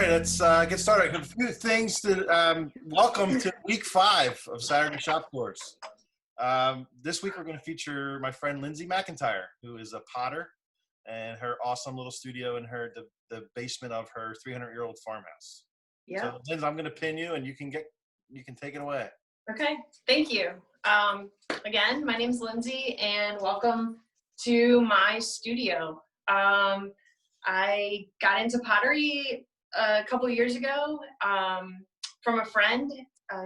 right, let's get started. A few things to welcome to week 5 of Saturday Shop Course. This week we're going to feature my friend Lindsay McIntire, who is a potter, and her awesome little studio in the basement of her 300-year-old farmhouse. Yeah. So Lindsay, I'm going to pin you, and you can take it away. Okay. Thank you. Again, my name's Lindsay, and welcome to my studio. I got into pottery a couple years ago from a friend.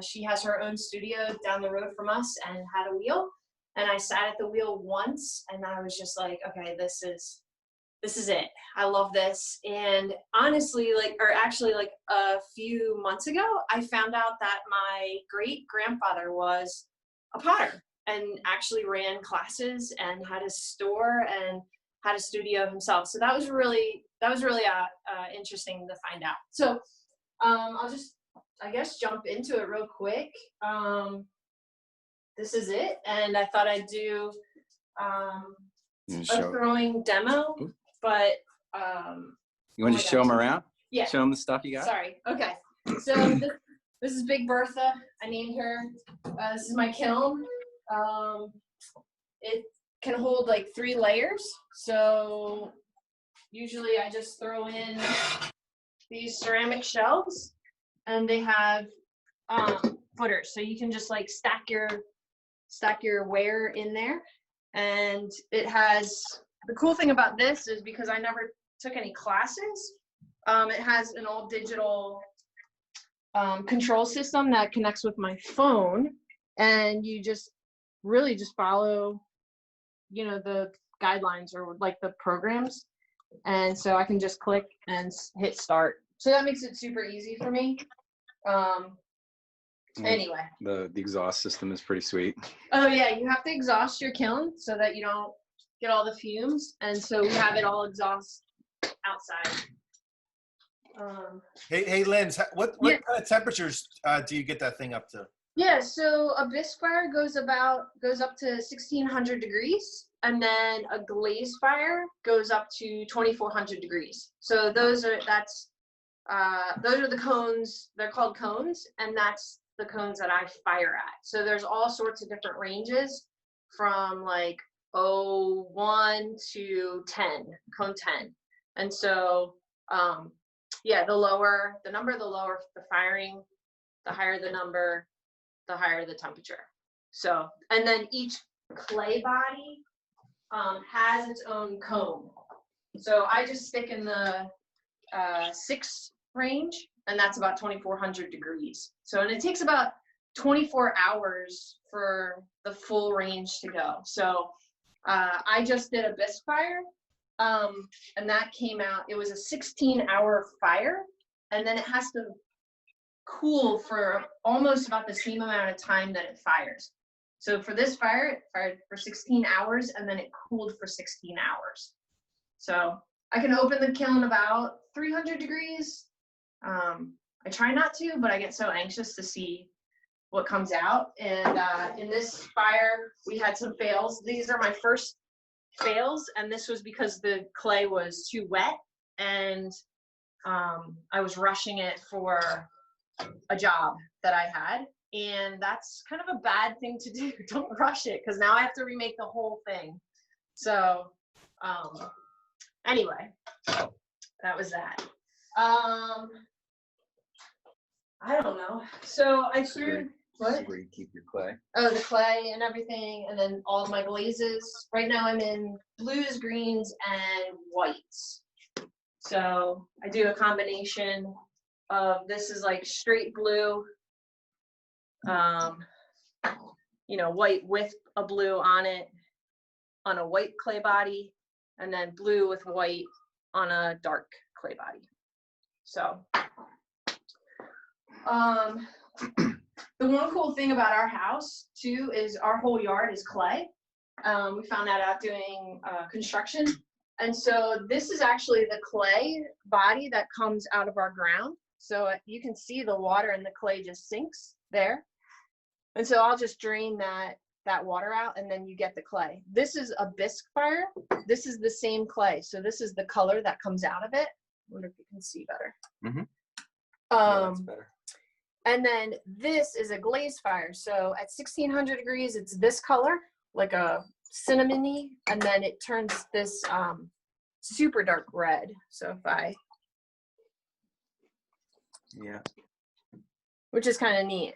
She has her own studio down the road from us and had a wheel, and I sat at the wheel once and I was just like, okay, this is it. I love this. And honestly, like a few months ago, I found out that my great grandfather was a potter and actually ran classes and had a store and had a studio himself. So that was really interesting to find out. So I'll just, I guess, jump into it real quick. This is it, and I thought I'd do a throwing demo, but you want to show them around? Yeah. Show them the stuff you got? Sorry. Okay. So this is Big Bertha. I named her. This is my kiln. It can hold like 3 layers. So usually I just throw in these ceramic shelves, and they have footers. So you can just like stack your ware in there. And it has, the cool thing about this is, because I never took any classes, it has an all digital control system that connects with my phone, and you just really just follow, you know, the guidelines or like the programs. And so I can just click and hit start. So that makes it super easy for me. Anyway. The exhaust system is pretty sweet. Oh yeah, you have to exhaust your kiln so that you don't get all the fumes. And so we have it all exhaust outside. Hey, Linz, what kind of temperatures do you get that thing up to? Yeah, so a bisque fire goes up to 1600 degrees, and then a glaze fire goes up to 2400 degrees. So those are the cones. They're called cones, and that's the cones that I fire at. So there's all sorts of different ranges from like 1 to 10, cone 10. And so yeah, the lower the number, the lower the firing, the higher the number, the higher the temperature. So, and then each clay body has its own cone. So I just stick in the 6 range, and that's about 2400 degrees. So, and it takes about 24 hours for the full range to go. So I just did a bisque fire, and that came out, it was a 16-hour fire, and then it has to cool for almost about the same amount of time that it fires. So for this fire, it fired for 16 hours, and then it cooled for 16 hours. So I can open the kiln about 300 degrees. I try not to, but I get so anxious to see what comes out. And in this fire, we had some fails. These are my first fails, and this was because the clay was too wet, and I was rushing it for a job that I had, and that's kind of a bad thing to do. Don't rush it, because now I have to remake the whole thing. So anyway, that was that. I don't know. So I threw what? Where you keep your clay. Oh, the clay and everything, and then all of my glazes. Right now I'm in blues, greens, and whites. So I do a combination of, this is like straight blue, you know, white with a blue on it, on a white clay body, and then blue with white on a dark clay body. So the one cool thing about our house too is our whole yard is clay. We found that out doing construction. And so this is actually the clay body that comes out of our ground. So you can see the water and the clay just sinks there. And so I'll just drain that water out, and then you get the clay. This is a bisque fire. This is the same clay. So this is the color that comes out of it. I wonder if you can see better. That's better. And then this is a glaze fire. So at 1600 degrees, it's this color, like a cinnamony, and then it turns this super dark red. So if I, Yeah. which is kind of neat.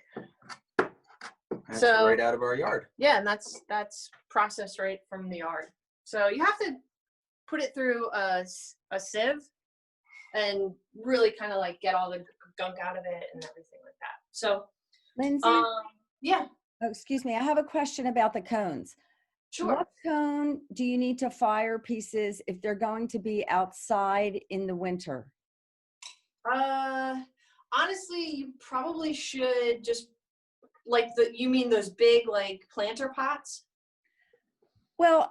That's So right out of our yard. yeah, and that's processed right from the yard. So you have to put it through a sieve and really kind of like get all the gunk out of it and everything like that. So Lindsay, yeah, oh, excuse me. I have a question about the cones. sure. What cone do you need to fire pieces if they're going to be outside in the winter? Honestly, you probably should just like you mean those big like planter pots? Well,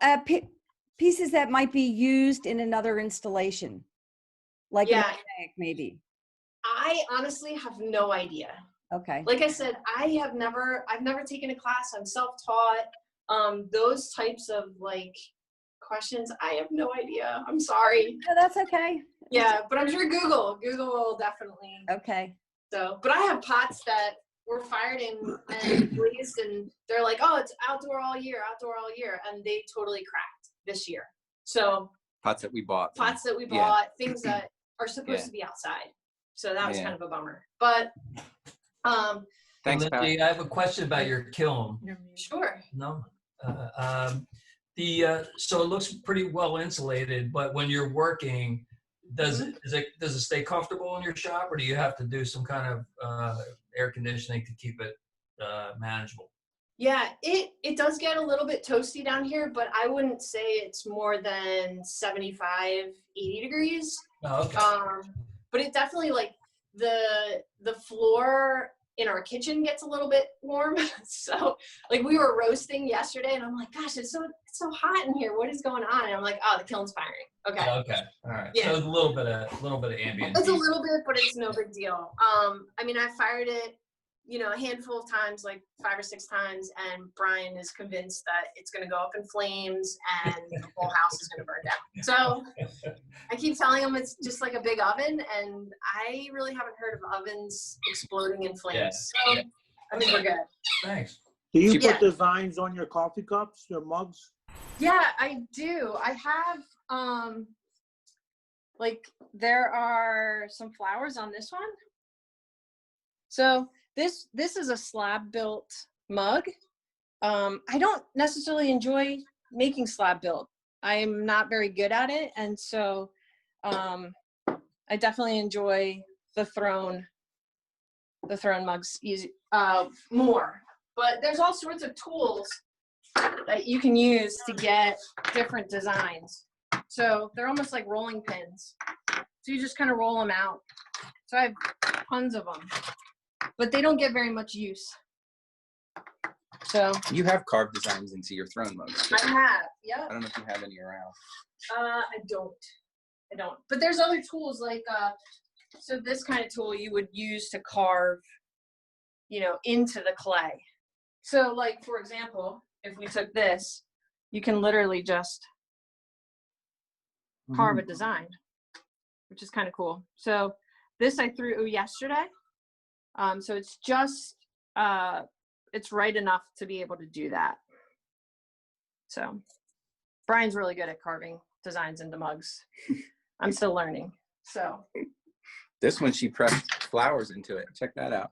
pieces that might be used in another installation, like a Yeah. mosaic, maybe. I honestly have no idea. Okay. Like I said, I've never taken a class. I'm self-taught. Those types of like questions, I have no idea. I'm sorry. No, that's okay. Yeah, but I'm sure Google will definitely. Okay. So, but I have pots that were fired and glazed, and they're like, oh, it's outdoor all year, and they totally cracked this year. So Pots that we bought. pots that we Yeah. bought, things that are supposed Yeah. to be outside. So that was Yeah. kind of a bummer. But Thanks, Pat. Lindsay, I have a question about your kiln. sure. No, so it looks pretty well insulated, but when you're working, does it stay comfortable in your shop, or do you have to do some kind of air conditioning to keep it manageable? Yeah, it does get a little bit toasty down here, but I wouldn't say it's more than 75, 80 degrees. Oh, okay. But it definitely, like, the floor in our kitchen gets a little bit warm. So like we were roasting yesterday and I'm like, gosh, it's so hot in here. What is going on? And I'm like, oh, the kiln's firing. Okay. Okay. All right. Yeah. So a little bit of ambient. It's a heat. little bit, but it's no big deal. I mean, I fired it, a handful of times, like 5 or 6 times, and Brian is convinced that it's going to go up in flames and the whole house is going to burn down. So I keep telling him it's just like a big oven, and I really haven't heard of ovens exploding in flames. Yeah. So I think we're good. Thanks. Do you Yeah. put designs on your coffee cups, your mugs? Yeah, I do. I have, like, there are some flowers on this one. So this is a slab built mug. I don't necessarily enjoy making slab built. I'm not very good at it. And so I definitely enjoy the throne mugs more. But there's all sorts of tools that you can use to get different designs. So they're almost like rolling pins. So you just kind of roll them out. So I have tons of them, but they don't get very much use. So You have carved designs into your throne mugs. I have, yeah. I don't know if you have any around. I don't. But there's other tools like, so this kind of tool you would use to carve, into the clay. So like, for example, if we took this, you can literally just carve a design, which is kind of cool. So this I threw yesterday. So it's just, it's right enough to be able to do that. So Brian's really good at carving designs into mugs. I'm still learning. So. This one, she pressed flowers into it. Check that out.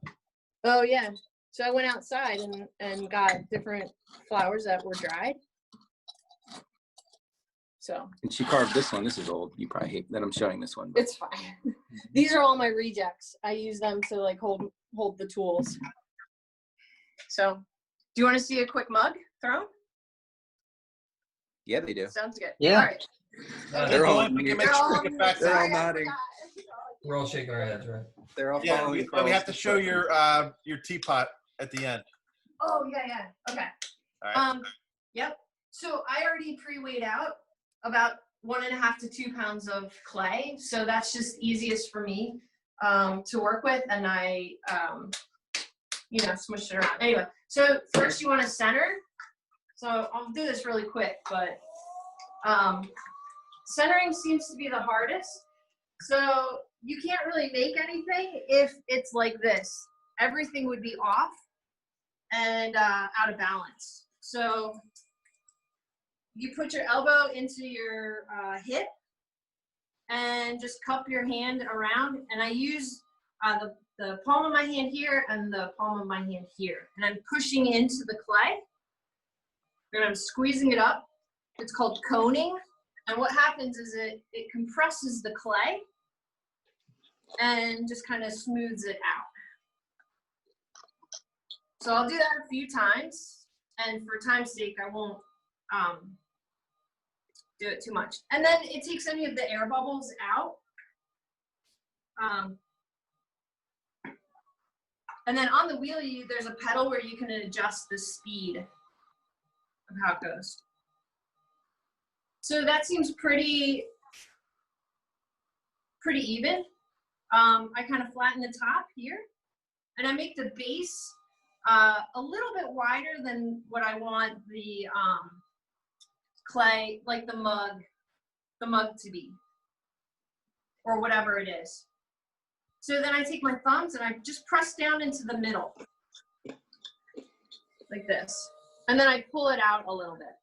Oh yeah. So I went outside and got different flowers that were dried. So. And she carved this one. This is old. You probably hate that I'm showing this one. But It's fine. These are all my rejects. I use them to like hold the tools. So, do you want to see a quick mug thrown? yeah, they do. Sounds good. Yeah. All right. They're all- we can make sure we get back They're all to nodding. We're all shaking our heads, right? They're all yeah, following but we have to show your teapot at the end. Oh yeah. Okay. All right. Yep. So I already pre-weighed out about 1.5 to 2 pounds of clay. So that's just easiest for me to work with, and I smushed it around. Anyway, so first you want to center. So I'll do this really quick, but centering seems to be the hardest. So you can't really make anything if it's like this. Everything would be off and out of balance. So you put your elbow into your hip and just cup your hand around. And I use the palm of my hand here and the palm of my hand here. And I'm pushing into the clay and I'm squeezing it up. It's called coning. And what happens is it compresses the clay and just kind of smooths it out. So I'll do that a few times. And for time's sake, I won't do it too much. And then it takes any of the air bubbles out. And then on the wheelie, there's a pedal where you can adjust the speed of how it goes. So that seems pretty even. I kind of flatten the top here, and I make the base a little bit wider than what I want the clay, like the mug to be, or whatever it is. So then I take my thumbs and I just press down into the middle, like this. And then I pull it out a little bit.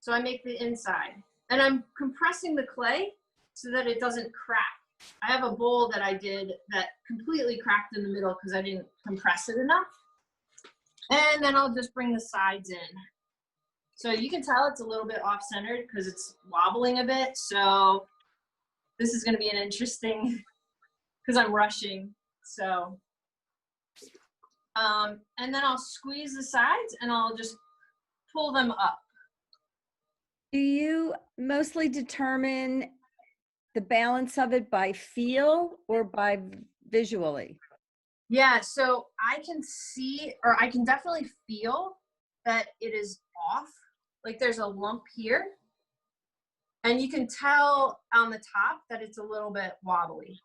So I make the inside. And I'm compressing the clay so that it doesn't crack. I have a bowl that I did that completely cracked in the middle because I didn't compress it enough. And then I'll just bring the sides in. So you can tell it's a little bit off-centered because it's wobbling a bit. So this is going to be an interesting, because I'm rushing. So, and then I'll squeeze the sides and I'll just pull them up. Do you mostly determine the balance of it by feel or by visually? Yeah, so I can see, or I can definitely feel that it is off. Like there's a lump here. And you can tell on the top that it's a little bit wobbly.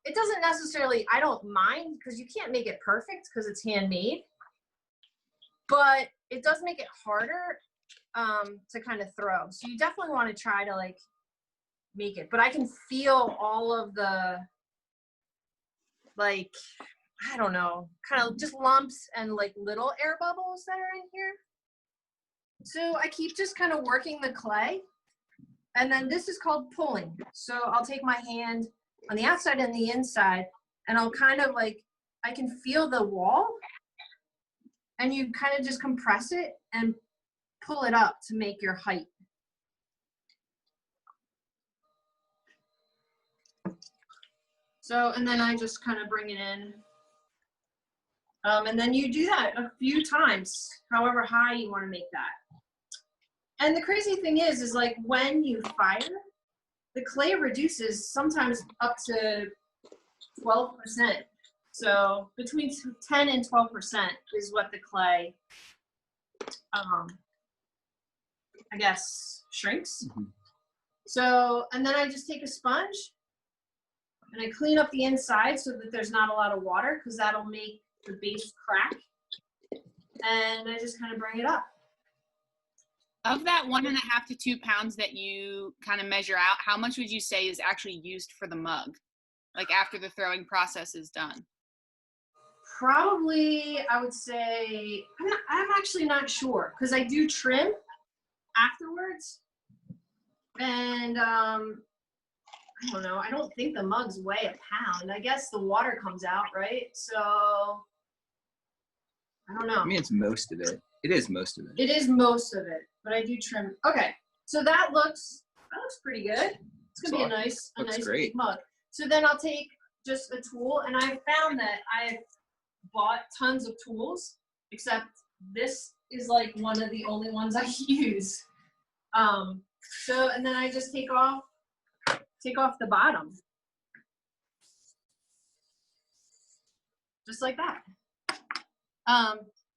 It doesn't necessarily, I don't mind, because you can't make it perfect because it's handmade. But it does make it harder to kind of throw. So you definitely want to try to like make it. But I can feel all of the, like, I don't know, kind of just lumps and like little air bubbles that are in here. So I keep just kind of working the clay. And then this is called pulling. So I'll take my hand on the outside and the inside, and I'll kind of like, I can feel the wall, and you kind of just compress it and pull it up to make your height. So, and then I just kind of bring it in. And then you do that a few times, however high you want to make that. And the crazy thing is like when you fire, the clay reduces sometimes up to 12%. So between 10 and 12% is what the clay, I guess, shrinks. Mm-hmm. So, and then I just take a sponge and I clean up the inside so that there's not a lot of water, because that'll make the base crack. And I just kind of bring it up. Of that 1.5 to 2 pounds that you kind of measure out, how much would you say is actually used for the mug? Like after the throwing process is done? Probably, I would say, I'm actually not sure, because I do trim afterwards. And I don't know, I don't think the mugs weigh a pound. I guess the water comes out, right? So I don't know. I mean, it's most of it. It is most of it. It is most of it, but I do trim. Okay, so that looks pretty good. It's gonna be a nice big mug. So then I'll take just a tool, and I found that I've bought tons of tools, except this is like one of the only ones I use. So, and then I just take off the bottom, just like that.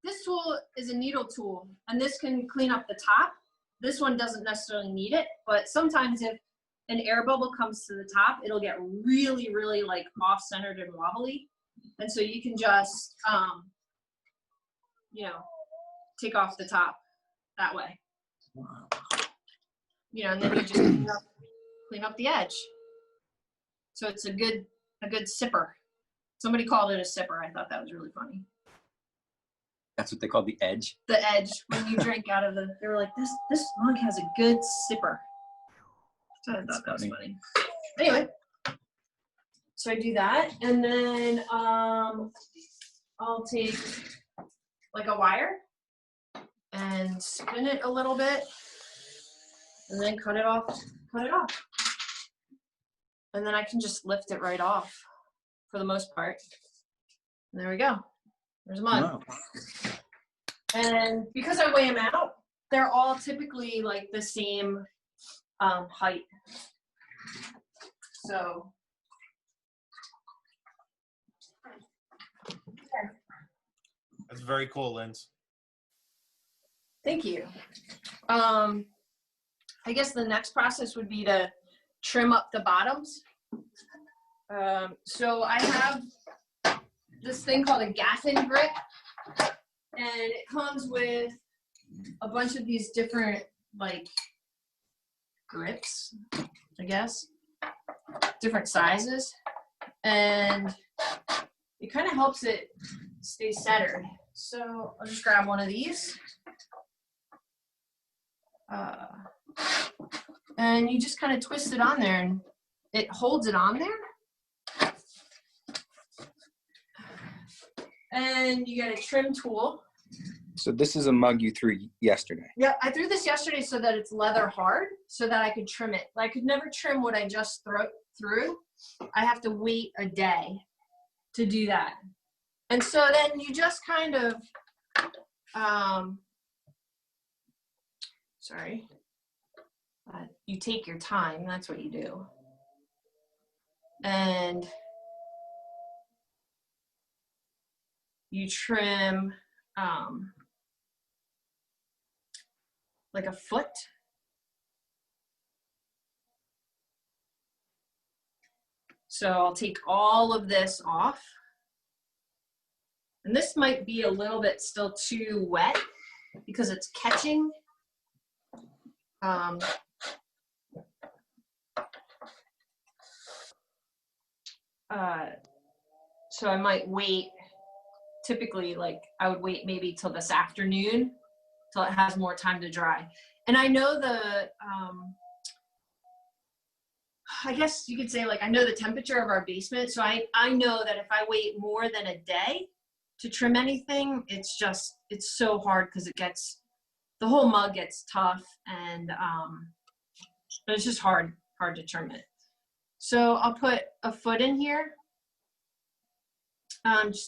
This tool is a needle tool, and this can clean up the top. This one doesn't necessarily need it, but sometimes if an air bubble comes to the top, it'll get really, really like off-centered and wobbly. And so you can just, you know, take off the top that way. You know, and then you just clean up the edge. So it's a good sipper. Somebody called it a sipper. I thought that was really funny. That's what they call the edge. The edge, when you drink out of they were like, this mug has a good sipper. So I thought that was funny. Anyway, so I do that, and then I'll take like a wire and spin it a little bit, and then cut it off. And then I can just lift it right off for the most part. And there we go. There's a mug. Wow. And because I weigh them out, they're all typically like the same height. So That's very cool, Linz. thank you. I guess the next process would be to trim up the bottoms. So I have this thing called a gaffin grip, and it comes with a bunch of these different like grips, I guess, different sizes, and it kind of helps it stay centered. So I'll just grab one of these, and you just kind of twist it on there, and it holds it on there. And you get a trim tool. So this is a mug you threw yesterday. Yeah, I threw this yesterday so that it's leather hard, so that I could trim it. I could never trim what I just threw. I have to wait a day to do that. And so then you just kind of, you take your time. That's what you do. And you trim like a foot. So I'll take all of this off. And this might be a little bit still too wet because it's catching. So I might wait. Typically, like I would wait maybe till this afternoon till it has more time to dry. And I know I guess you could say, like, I know the temperature of our basement. So I know that if I wait more than a day to trim anything, it's so hard because the whole mug gets tough, and it's just hard to trim it. So I'll put a foot in here.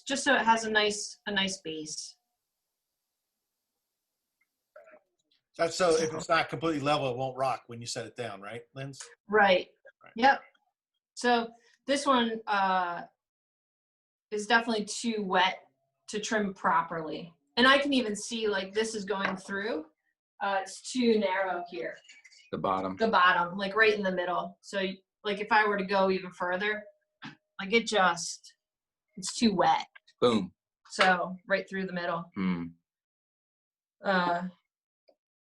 Just so it has a nice base. That's so if it's not completely level, it won't rock when you set it down, right, Linz? Right. Yep. So this one is definitely too wet to trim properly. And I can even see, like, this is going through. It's too narrow here. The bottom. The bottom, like right in the middle. So, like, if I were to go even further, like it's too wet. Boom. So right through the middle. Mm.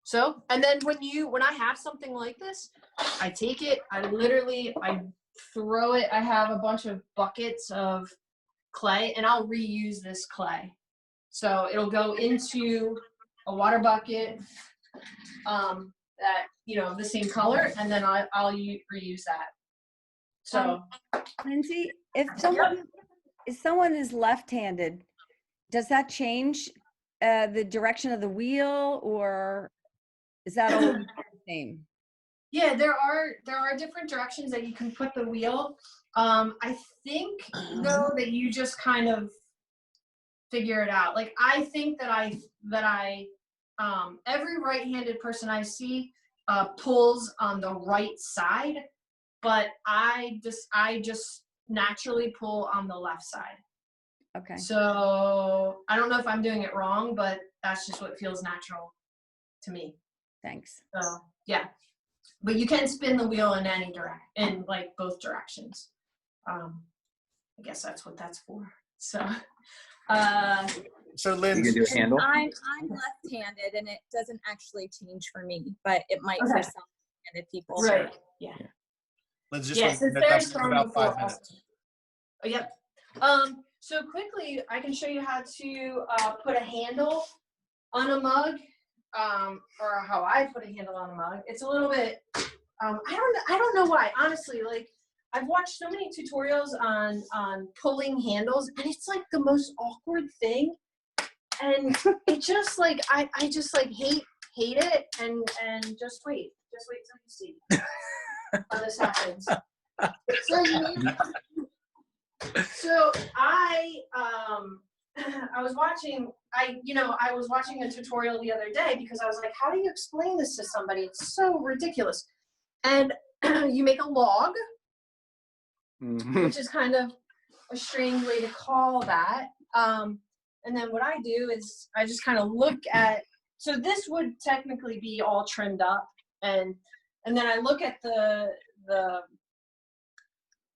So, and then when I have something like this, I take it, I throw it. I have a bunch of buckets of clay, and I'll reuse this clay. So it'll go into a water bucket that, the same color, and then I'll reuse that. So, Lindsay, if someone is left-handed, does that change the direction of the wheel, or is that all the same? Yeah, there are different directions that you can put the wheel. I think though that you just kind of figure it out. Like, I think that I every right-handed person I see pulls on the right side, but I just naturally pull on the left side. Okay. So I don't know if I'm doing it wrong, but that's just what feels natural to me. Thanks. So yeah, but you can spin the wheel in like both directions. I guess that's what that's for. So So You Linz, can do a handle. I'm left-handed, and it doesn't actually change for me, but it might for Okay. some left-handed people. right, yeah. Lindsay, just Yes, want it's to very that's strong about before 5 minutes. Oh, yep. So quickly, I can show you how to put a handle on a mug, or how I put a handle on a mug. It's a little bit, I don't know why. Honestly, like I've watched so many tutorials on pulling handles, and it's like the most awkward thing. And it just like I just like hate it, and just wait till you see how this happens. So I was watching a tutorial the other day because I was like, how do you explain this to somebody? It's so ridiculous. And you make a log, which is kind of a strange way to call that. And then what I do is I just kind of look at, so this would technically be all trimmed up, and then I look at the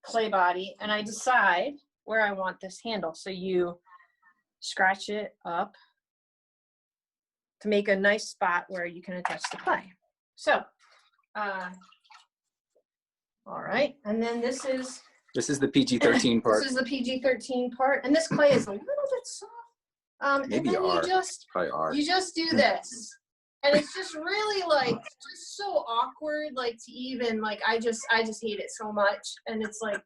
clay body and I decide where I want this handle. So you scratch it up to make a nice spot where you can attach the clay. So, all right, and then this is the PG-13 part. This is the PG-13 part, and this clay is a little bit soft. Maybe and then you just do this, and it's just really like just so awkward, like to even like I just hate it so much, and it's like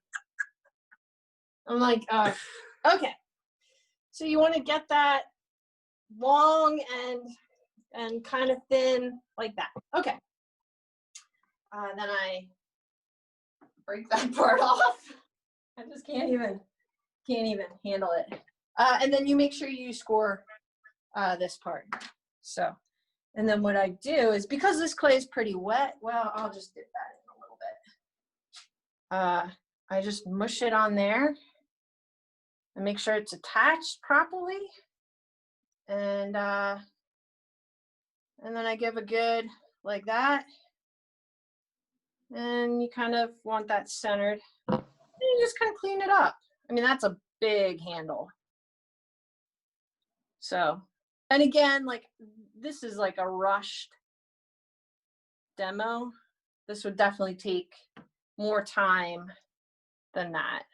I'm like okay, so you want to get that long and kind of thin like that. Okay, then I break that part off. I just can't even handle it. And then you make sure you score this part. So, and then what I do is, because this clay is pretty wet, well, I'll just dip that in a little bit. I just mush it on there and make sure it's attached properly. And then I give a good, like that. And you kind of want that centered. And you just kind of clean it up. I mean, that's a big handle. So, and again, like this is like a rushed demo. This would definitely take more time than that.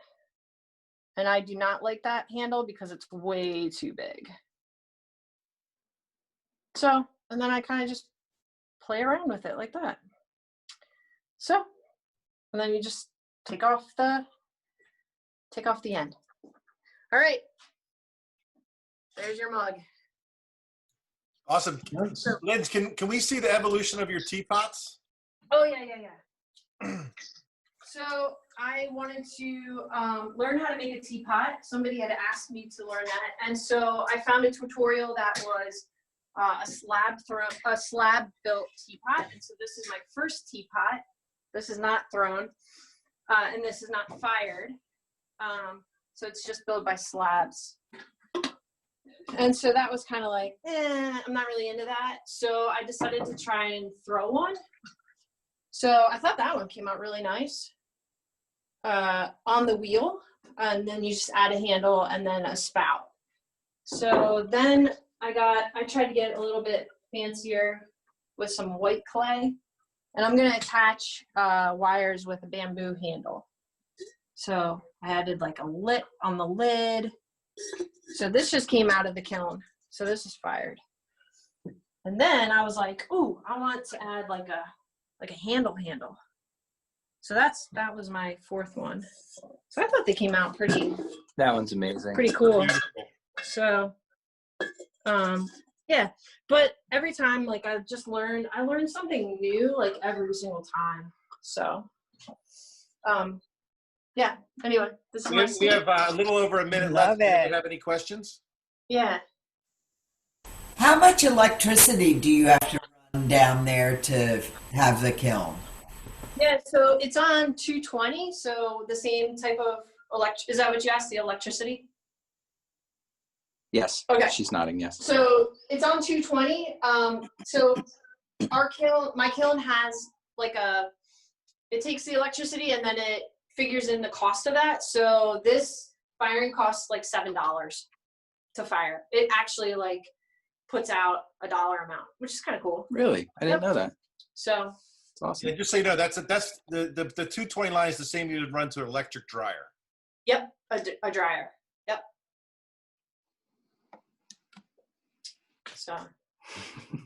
And I do not like that handle because it's way too big. So, and then I kind of just play around with it like that. So, and then you just take off the end. All right. There's your mug. Awesome. Linz, can we see the evolution of your teapots? Oh, yeah. So I wanted to learn how to make a teapot. Somebody had asked me to learn that. And so I found a tutorial that was a slab built teapot. And so this is my first teapot. This is not thrown, and this is not fired. So it's just built by slabs. And so that was kind of like, I'm not really into that. So I decided to try and throw one. So I thought that one came out really nice on the wheel. And then you just add a handle and then a spout. So then I tried to get a little bit fancier with some white clay. And I'm going to attach wires with a bamboo handle. So I added like a lip on the lid. So this just came out of the kiln. So this is fired. And then I was like, ooh, I want to add like a handle. So that was my fourth one. So I thought they came out pretty. That one's amazing. Pretty cool. So, yeah. But every time, like I learned something new, like every single time. So, yeah. Anyway, this is We have a little over a minute Love left. Do it. you have any questions? Yeah. How much electricity do you have to run down there to have the kiln? Yeah, so it's on 220, so the same type of is that what you asked, the electricity? Yes. Okay. She's nodding yes. So it's on 220. So my kiln has like it takes the electricity and then it figures in the cost of that. So this firing costs like $7 to fire. It actually like puts out $1 amount, which is kind of cool. Really? I didn't know that. So It's awesome. Yeah, just so you know, that's the 220 line is the same you would run to an electric dryer. Yep, a dryer. Yep. So.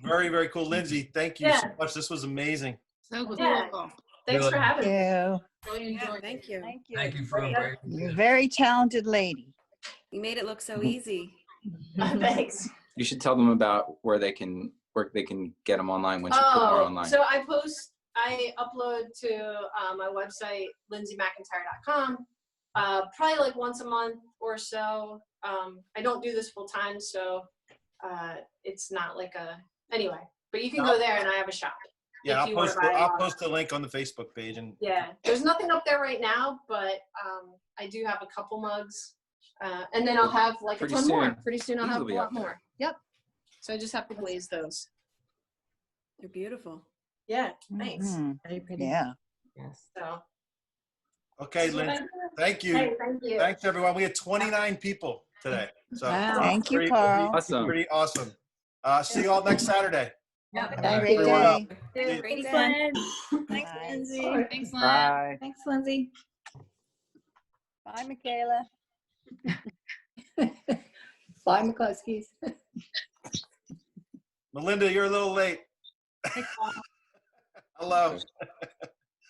Very, very cool. Lindsay, thank you so much. This was amazing. So cool. Yeah. Thanks for having me. You. Really enjoyed it. Thank you. Thank you. Thank you for embracing You're a it. very talented lady. You made it look so easy. Thanks. You should tell them about where they can get them online once you put more online. So I upload to my website, lindsaymcintyre.com, probably like once a month or so. I don't do this full time, so it's not like anyway, but you can go there and I have a shop. Yeah, if you wanna buy I'll one. post a link on the Facebook page. And Yeah, there's nothing up there right now, but I do have a couple mugs. And then I'll have like a Pretty ton more. soon. Pretty soon I'll These have will a be lot up there. more. Yep. So I just have to glaze those. They're beautiful. Yeah, thanks. Mhm. Very pretty. Yeah. Yes. So. okay, so Lynn, thank you. Hey, thank you. Thanks, everyone. We had 29 people today. So Wow. Thank you, pretty- Carl. Awesome. Pretty awesome. See you all next Saturday. Yep. Have a great everyone. day. Great Thanks, day. Thanks, Bye. Lindsay. Thanks, Lynn. Bye. Thanks, Lindsay. Bye, Michaela. Bye, McCluskey's. Melinda, you're a little late. Hello.